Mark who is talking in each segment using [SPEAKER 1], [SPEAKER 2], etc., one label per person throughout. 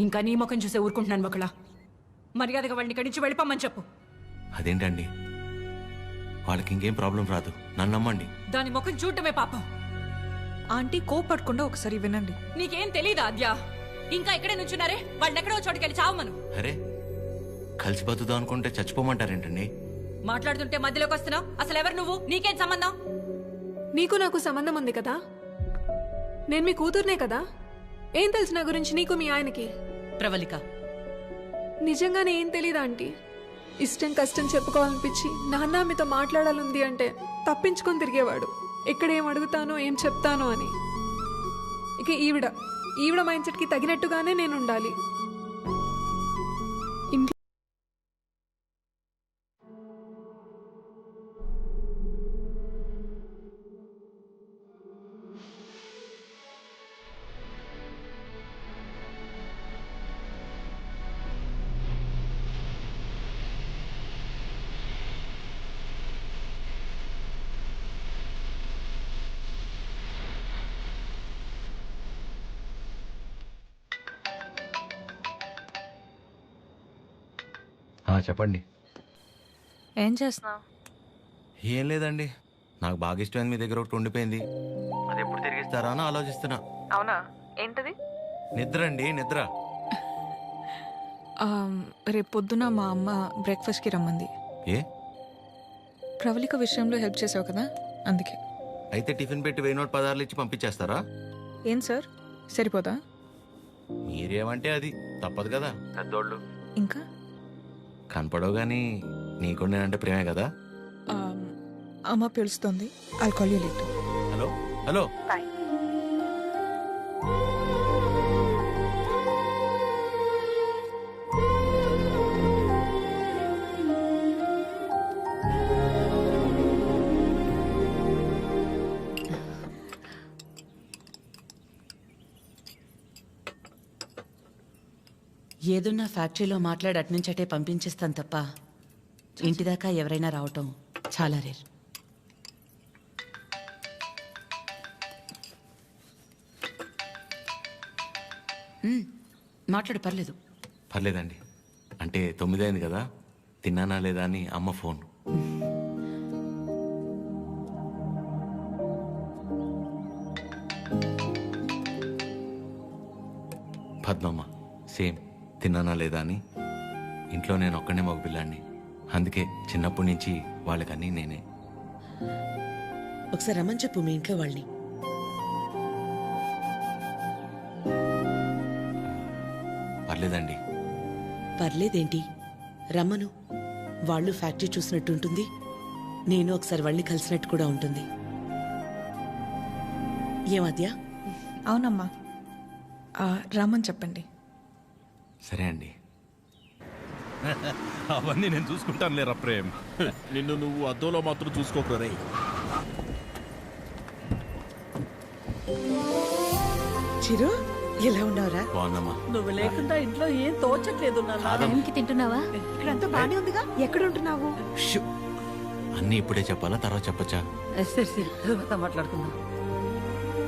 [SPEAKER 1] ఇంకా నీ ముఖం చూసే ఊరుకుంటున్నాను ఒకళ్ళ. మర్యాదగా వాళ్ళని ఇక్కడి నుంచి వెళ్ళిపోమని చెప్పు.
[SPEAKER 2] అదేంటండి, వాళ్ళకి ఇంకేం ప్రాబ్లం రాదు, నన్ను నమ్మండి.
[SPEAKER 1] దాని ముఖం చూడటమే పాపం.
[SPEAKER 3] ఆంటీ కోపడకుండా ఒకసారి వినండి.
[SPEAKER 1] నీకేం తెలీదా ఆద్యా? ఇంకా ఇక్కడే నుంచున్నారే, వాళ్ళని ఎక్కడో చోటుకెళ్ళి చావమను.
[SPEAKER 2] అరే, కలిసి బతుకుదాం అనుకుంటే చచ్చిపోమంటారేంటండి?
[SPEAKER 1] మాట్లాడుతుంటే మధ్యలోకి వస్తున్నావు. అసలు ఎవరు నువ్వు? నీకేం సంబంధం?
[SPEAKER 4] నీకు నాకు సంబంధం ఉంది కదా. నేను మీ కూతుర్నే కదా. ఏం తెలుసు నా గురించి నీకు మీ ఆయనకి?
[SPEAKER 1] ప్రవళిక,
[SPEAKER 4] నిజంగానే ఏం తెలీదా ఆంటీ? ఇష్టం కష్టం చెప్పుకోవాలనిపించి నాన్న మీతో మాట్లాడాలంది అంటే తప్పించుకొని తిరిగేవాడు. ఎక్కడ ఏం అడుగుతానో ఏం చెప్తానో అని. ఇక ఈవిడ మైండ్ సెట్కి తగినట్టుగానే నేను ఉండాలి. ఇంట్లో
[SPEAKER 2] చెప్పండి.
[SPEAKER 3] ఏం చేస్తున్నావు?
[SPEAKER 2] ఏం లేదండి, నాకు బాగా ఇష్టమైంది మీ దగ్గర ఒకటి ఉండిపోయింది. అది ఎప్పుడు తిరిగిస్తారా అని ఆలోచిస్తున్నా.
[SPEAKER 3] అవునా? ఏంటది?
[SPEAKER 2] నిద్ర అండి, నిద్ర.
[SPEAKER 3] రేపు పొద్దున మా అమ్మ బ్రేక్ఫాస్ట్కి రమ్మంది.
[SPEAKER 2] ఏ?
[SPEAKER 3] ప్రవళిక విషయంలో హెల్ప్ చేసావు కదా, అందుకే.
[SPEAKER 2] అయితే టిఫిన్ పెట్టి 1000 నోట్ 10 ఇచ్చి పంపించేస్తారా?
[SPEAKER 3] ఏం సార్, సరిపోదా?
[SPEAKER 2] మీరేమంటే అది తప్పదు కదా, పెద్దోళ్ళు.
[SPEAKER 3] ఇంకా
[SPEAKER 2] కనపడవు కానీ నీకు నేనంటే ప్రేమే కదా.
[SPEAKER 3] అమ్మ పిలుస్తుంది. I'll call you later.
[SPEAKER 2] Hello hello.
[SPEAKER 3] Bye.
[SPEAKER 5] ఏదున్నా ఫ్యాక్టరీలో మాట్లాడి అట్నుంచటే పంపించేస్తాను తప్ప ఇంటిదాకా ఎవరైనా రావటం చాలా రేర్. మాట్లాడు, పర్లేదు.
[SPEAKER 2] పర్లేదండి, అంటే 9 అయింది కదా, తిన్నానా లేదా అని అమ్మ ఫోన్. పద్మమ్మ సేమ్, తిన్నానా లేదా అని. ఇంట్లో నేను ఒక్కనే మగ పిల్లాడిని, అందుకే చిన్నప్పటి నుంచి వాళ్ళకన్నీ నేనే.
[SPEAKER 5] ఒకసారి రమ్మని చెప్పు మీ ఇంట్లో వాళ్ళని.
[SPEAKER 2] పర్లేదండి.
[SPEAKER 5] పర్లేదేంటి, రమ్మను. వాళ్ళు ఫ్యాక్టరీ చూసినట్టు ఉంటుంది, నేను ఒకసారి వాళ్ళని కలిసినట్టు కూడా ఉంటుంది. ఏమద్యా?
[SPEAKER 3] అవునమ్మా, రమ్మని చెప్పండి.
[SPEAKER 2] సరే అండి.
[SPEAKER 6] అవన్నీ నేను చూసుకుంటాను లేరా ప్రేమ్.
[SPEAKER 7] నిన్ను నువ్వు అద్దంలో మాత్రం చూసుకోకరా రే.
[SPEAKER 5] చిరు, ఎలా ఉన్నావురా?
[SPEAKER 2] బాగుందమ్మా.
[SPEAKER 8] నువ్వు లేకుండా ఇంట్లో ఏం తోచట్లేదు.
[SPEAKER 1] టైంకి తింటున్నావా?
[SPEAKER 4] ఇక్కడంతా బానే ఉందిగా. ఎక్కడ ఉంటున్నావు?
[SPEAKER 2] షూ. అన్నీ ఇప్పుడే చెప్పాలా, తర్వాత చెప్పచ్చా?
[SPEAKER 8] సరే తర్వాత మాట్లాడుకుందాం.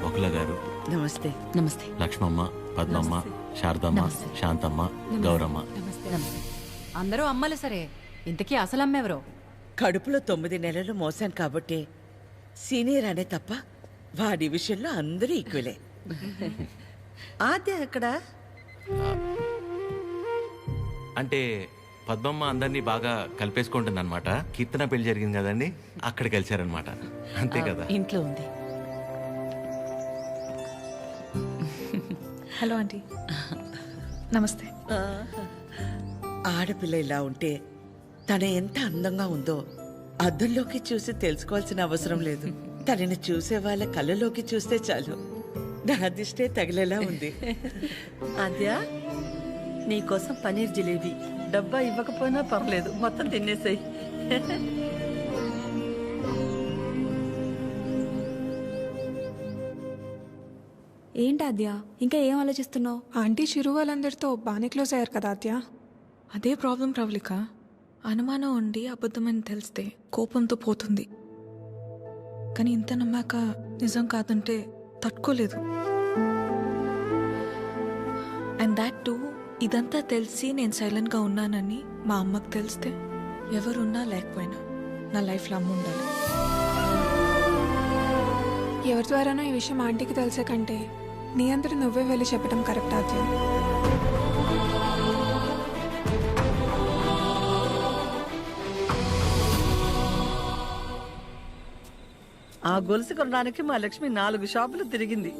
[SPEAKER 2] ఒకల గారు,
[SPEAKER 5] నమస్తే. నమస్తే.
[SPEAKER 2] లక్ష్మమ్మ, పద్మమ్మ, శారదమ్మ, శాంతమ్మ, గౌరమ్మ.
[SPEAKER 1] అందరూ అమ్మలు సరే, ఇంతకీ అసలు అమ్మెవరో?
[SPEAKER 8] కడుపులో 9 నెలలు మోసాను కాబట్టి సీనియర్ అనే తప్ప వాడి విషయంలో అందరూ ఈక్వలే. ఆద్య ఎక్కడ?
[SPEAKER 2] అంటే పద్మమ్మ అందరినీ బాగా కలిపేసుకుంటుంది అనమాట. కీర్తన పెళ్లి జరిగింది కదండి, అక్కడ కలిశారనమాట. అంతే కదా.
[SPEAKER 5] ఇంట్లో ఉంది.
[SPEAKER 3] Hello aunty. నమస్తే.
[SPEAKER 8] ఆడపిల్ల ఇలా ఉంటే తన ఎంత అందంగా ఉందో అద్దంలోకి చూసి తెలుసుకోవాల్సిన అవసరం లేదు. తనని చూసే వాళ్ళ కళ్ళలోకి చూస్తే చాలు. నా దిష్టే తగిలేలా ఉంది.
[SPEAKER 9] అద్యా, నీకోసం పనీర్ జిలేబీ. డబ్బా ఇవ్వకపోయినా పర్లేదు, మొత్తం తినేసాయి.
[SPEAKER 4] ఏంటి ఆద్య, ఇంకా ఏం ఆలోచిస్తున్నావు? ఆంటీ చిరు వాళ్ళందరితో బాగానే క్లోజ్ అయ్యారు కదా ఆద్య.
[SPEAKER 3] అదే ప్రాబ్లం ప్రవళిక. అనుమానం ఉండి అబద్ధమని తెలిస్తే కోపంతో పోతుంది, కానీ ఇంత నమ్మాక నిజం కాదంటే తట్టుకోలేదు. అండ్ దాట్ టూ ఇదంతా తెలిసి నేను సైలెంట్గా ఉన్నానని మా అమ్మకు తెలిస్తే ఎవరున్నా లేకపోయినా నా లైఫ్లో అమ్మ ఉండాలి.
[SPEAKER 4] ఎవరి ద్వారానో ఈ విషయం ఆంటీకి తెలిసే కంటే నీ అందరూ నువ్వే వెళ్ళి చెప్పడం కరెక్ట్ ఆద్య.
[SPEAKER 9] ఆ గొలుసు కొనడానికి మా లక్ష్మి 4 షాపులు తిరిగింది.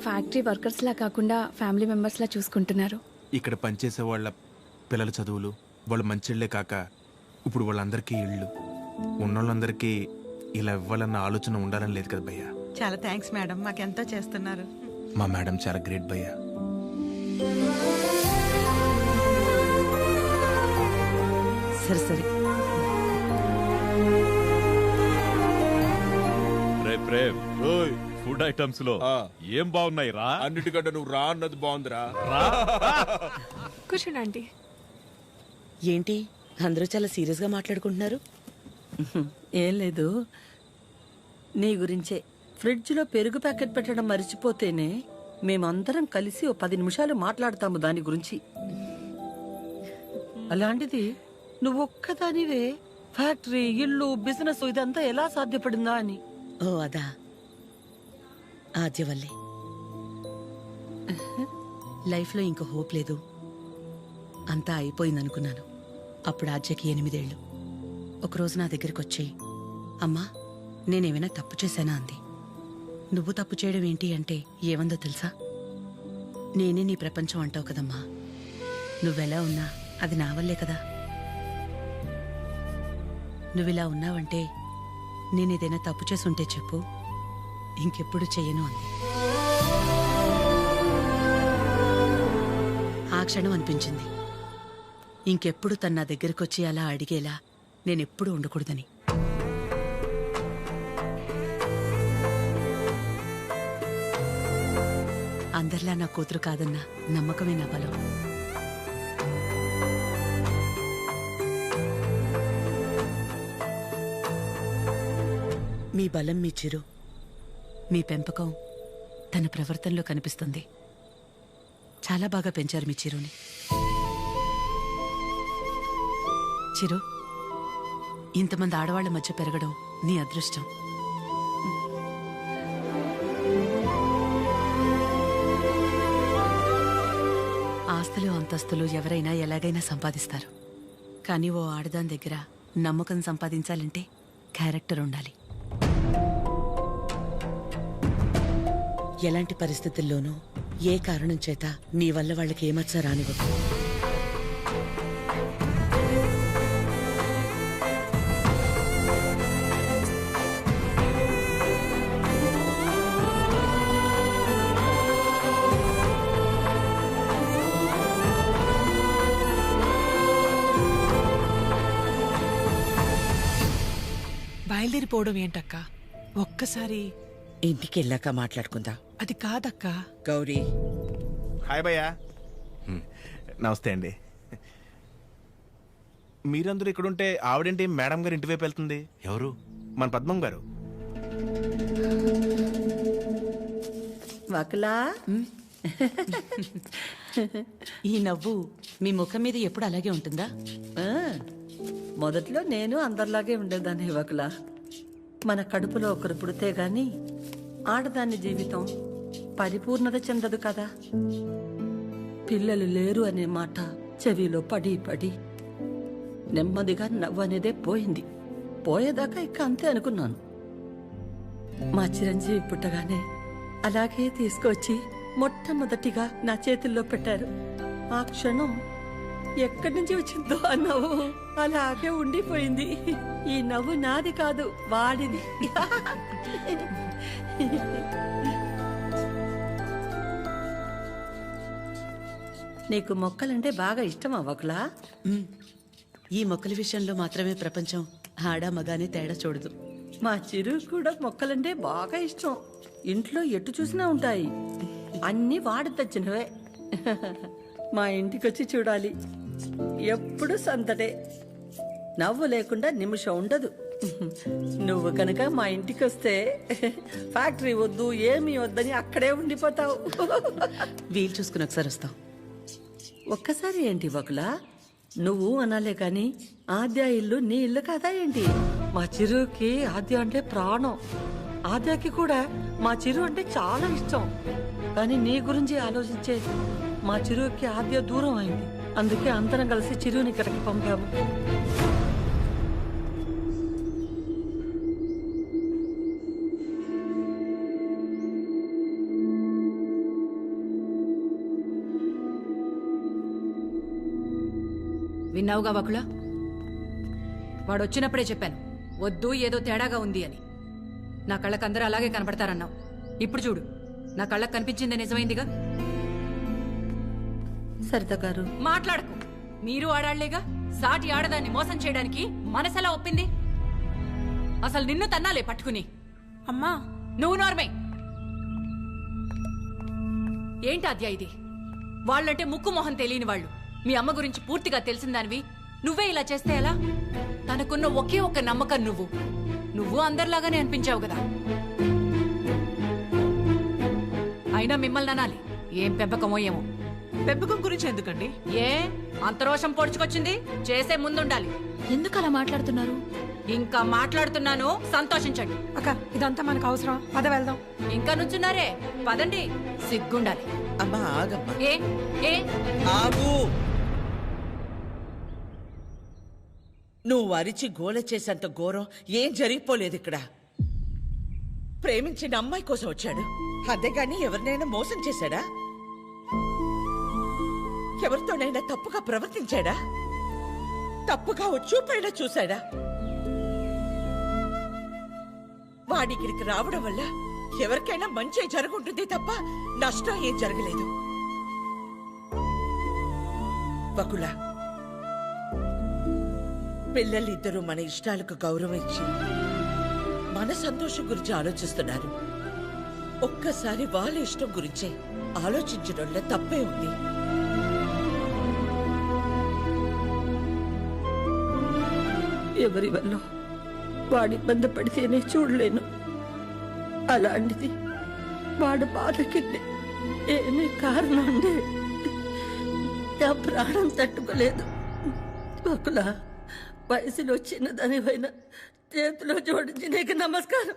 [SPEAKER 10] ఫ్యాక్టరీ వర్కర్స్ లా కాకుండా ఫ్యామిలీ మెంబర్స్ లా చూసుకుంటున్నారు.
[SPEAKER 7] ఇక్కడ పనిచేసే వాళ్ళ పిల్లల చదువులు, వాళ్ళ మంచిళ్లే కాక ఇప్పుడు వాళ్ళందరికీ ఇళ్ళు ఉన్నోళ్ళందరికీ ఇలా ఇవ్వాలన్న ఆలోచన ఉండాలని లేదు కదా భయ్యా.
[SPEAKER 11] చాలా థ్యాంక్స్ మేడం, మాకెంతో చేస్తున్నారు.
[SPEAKER 7] మా మేడం చాలా గ్రేట్ భయ్యా.
[SPEAKER 9] సరే సరే.
[SPEAKER 6] రే ప్రేమ్, ఫుడ్ ఐటమ్స్ లో ఏం బాగున్నాయి రా?
[SPEAKER 7] అన్నిటికంటే నువ్వు రా అన్నది బాగుందిరా.
[SPEAKER 4] కూర్చోండి ఆంటీ.
[SPEAKER 5] ఏంటి అందరూ చాలా సీరియస్గా మాట్లాడుకుంటున్నారు?
[SPEAKER 9] ఏం లేదు, నీ గురించే. ఫ్రిడ్జ్లో పెరుగు ప్యాకెట్ పెట్టడం మర్చిపోతేనే మేమందరం కలిసి 10 నిమిషాలు మాట్లాడతాము దాని గురించి. అలాంటిది నువ్వు ఒక్కదానివే ఫ్యాక్టరీ, ఇల్లు, బిజినెస్ ఇదంతా ఎలా సాధ్యపడిందా అని.
[SPEAKER 5] ఓ అదా, ఆద్య వల్లే. లైఫ్లో ఇంకో హోప్ లేదు, అంతా అయిపోయిందనుకున్నాను. అప్పుడు ఆద్యకి 8 ఏళ్ళు. ఒకరోజు నా దగ్గరికి వచ్చి, అమ్మా నేనేమైనా తప్పు చేశానా అంది. నువ్వు తప్పు చేయడం ఏంటి అంటే ఏమందో తెలుసా? నేనే నీ ప్రపంచం అంటావు కదమ్మా, నువ్వెలా ఉన్నా అది నా వల్లే కదా. నువ్విలా ఉన్నావంటే నేనేదైనా తప్పు చేసుంటే చెప్పు, ఇంకెప్పుడు చెయ్యను అంది. ఆ క్షణం అనిపించింది ఇంకెప్పుడు తన నా దగ్గరకొచ్చి అలా అడిగేలా నేనెప్పుడు ఉండకూడదని. అందరిలా నా కూతురు కాదన్న నమ్మకమే నా బలం. మీ బలం మీ చిరు, మీ పెంపకం తన ప్రవర్తనలో కనిపిస్తుంది. చాలా బాగా పెంచారు మీ చిరుని. చిరు, ఇంతమంది ఆడవాళ్ల మధ్య పెరగడం నీ అదృష్టం. ఆస్తులు అంతస్తులు ఎవరైనా ఎలాగైనా సంపాదిస్తారు, కానీ ఓ ఆడదాని దగ్గర నమ్మకం సంపాదించాలంటే క్యారెక్టర్ ఉండాలి. ఎలాంటి పరిస్థితుల్లోనూ ఏ కారణం చేత నీ వల్ల వాళ్ళకి ఏమచ్చ రానివ్వదు.
[SPEAKER 11] బయలుదేరిపోవడం ఏంటక్క? ఒక్కసారి
[SPEAKER 8] ఇంటికి వెళ్ళాక మాట్లాడుకుందా.
[SPEAKER 11] అది కాదక్కా.
[SPEAKER 8] గౌరీ,
[SPEAKER 7] హాయ్ భయ్యా. నమస్తే అండి. మీరందరూ ఇక్కడుంటే ఆవిడేంటి మేడం గారు ఇంటి వైపు వెళ్తుంది?
[SPEAKER 2] ఎవరు?
[SPEAKER 7] మన పద్మం గారు.
[SPEAKER 9] వకలా,
[SPEAKER 5] ఈ నవ్వు మీ ముఖం మీద ఎప్పుడు అలాగే ఉంటుందా?
[SPEAKER 9] మొదట్లో నేను అందరిలాగే ఉండేదాన్ని వకలా. మన కడుపులో ఒకరు పుడితే గాని ఆడదాని జీవితం పరిపూర్ణత చెందదు కదా. పిల్లలు లేరు అనే మాట చెవిలో పడి పడి నెమ్మదిగా నవ్వు అనేదే పోయింది. పోయేదాకా ఇక అంతే అనుకున్నాను. మా చిరంజీవి పుట్టగానే అలాగే తీసుకొచ్చి మొట్టమొదటిగా నా చేతుల్లో పెట్టారు. ఆ క్షణం ఎక్కడి నుంచి వచ్చిందో ఆ నవ్వు అలాగే ఉండిపోయింది. ఈ నవ్వు నాది కాదు, వాడిది. నీకు మొక్కలంటే బాగా ఇష్టం అవ్వకులా?
[SPEAKER 5] ఈ మొక్కల విషయంలో మాత్రమే ప్రపంచం ఆడా మగానే తేడా చూడదు.
[SPEAKER 9] మా చిరు కూడా మొక్కలంటే బాగా ఇష్టం. ఇంట్లో ఎటు చూసినా ఉంటాయి. అన్నీ వాడి తెచ్చినవే. మా ఇంటికొచ్చి చూడాలి, ఎప్పుడు సందడే. నవ్వు లేకుండా నిమిషం ఉండదు. నువ్వు కనుక మా ఇంటికి వస్తే ఫ్యాక్టరీ వద్దు ఏమీ వద్దని అక్కడే ఉండిపోతావు.
[SPEAKER 5] వీలు చూసుకుని ఒకసారి వస్తాం.
[SPEAKER 9] ఒక్కసారి ఏంటి వకులా? నువ్వు అనాలే కాని ఆద్య ఇల్లు నీ ఇల్లు కదా ఏంటి? మా చిరుకి ఆద్య అంటే ప్రాణం. ఆద్యకి కూడా మా చిరు అంటే చాలా ఇష్టం. కానీ నీ గురించి ఆలోచించే మా చిరుకి ఆద్య దూరం అయింది. అందుకే అందరం కలిసి చిరుని ఇక్కడికి పంపాము.
[SPEAKER 1] విన్నావుగా వకులా? వాడు వచ్చినప్పుడే చెప్పాను, వద్దు ఏదో తేడాగా ఉంది అని. నా కళ్ళకు అందరూ అలాగే కనపడతారన్నావు. ఇప్పుడు చూడు, నా కళ్ళకు కనిపించింది నిజమైందిగా.
[SPEAKER 9] సరిత గారు
[SPEAKER 1] మాట్లాడకు. మీరు ఆడాళ్లేగా. సాటి ఆడదాన్ని మోసం చేయడానికి మనసెలా ఒప్పింది? అసలు నిన్ను తన్నాలే పట్టుకుని.
[SPEAKER 3] అమ్మా,
[SPEAKER 1] నువ్వు నోర్మే. ఏంటి అద్యా ఇది? వాళ్ళంటే ముక్కు మొహం తెలియని వాళ్ళు. మీ అమ్మ గురించి పూర్తిగా తెలిసిందానివి నువ్వే ఇలా చేస్తే ఎలా? తనకున్న ఒకే ఒక్క నమ్మకం నువ్వు అందరిలాగానే అనిపించావు కదా. అయినా మిమ్మల్ని అనాలి. ఏం పెంపకమో ఏమో.
[SPEAKER 11] పెంపకం గురించి ఎందుకండి?
[SPEAKER 1] ఏ అంత రోషం పొడుచుకొచ్చింది? చేసే ముందుండాలి.
[SPEAKER 10] ఎందుకు అలా మాట్లాడుతున్నారు?
[SPEAKER 1] ఇంకా మాట్లాడుతున్నాను, సంతోషించండి.
[SPEAKER 4] అక్క ఇదంతా మనకు అవసరం, పద వెళ్దాం.
[SPEAKER 1] ఇంకా నుంచున్నారే, పదండి. సిగ్గుండాలి.
[SPEAKER 8] అమ్మా ఆగమ్మా,
[SPEAKER 1] ఏ ఏ
[SPEAKER 8] ఆగు. నువ్వు అరిచి గోల చేసేంత ఘోరం ఏం జరిగిపోలేదు ఇక్కడ. ప్రేమించిన అమ్మాయి కోసం వచ్చాడు, అంతేగాని ఎవరినైనా మోసం చేశాడా? ఎవరితోనైనా తప్పుగా ప్రవర్తించాడా? తప్పుగా చూపైనా చూశాడా? వాడిక్కడికి రావడం వల్ల ఎవరికైనా మంచి జరుగుంటుంది తప్ప నష్టం ఏం జరగలేదు. బకులా, పిల్లలిద్దరూ మన ఇష్టాలకు గౌరవం ఇచ్చి మన సంతోషం గురించి ఆలోచిస్తున్నారు. ఒక్కసారి వాళ్ళ ఇష్టం గురించే ఆలోచించడంలో తప్పే ఉంది.
[SPEAKER 9] ఎవరి వల్ల వాడి ఇబ్బంది పడితేనే చూడలేను. అలాంటిది వాడు బాధకి ఏమీ కారణం ఉండే నా ప్రాణం తట్టుకోలేదు. బకులా, వయసులో చిన్నదానివైనా చేతిలో జోడించి నీకు నమస్కారం.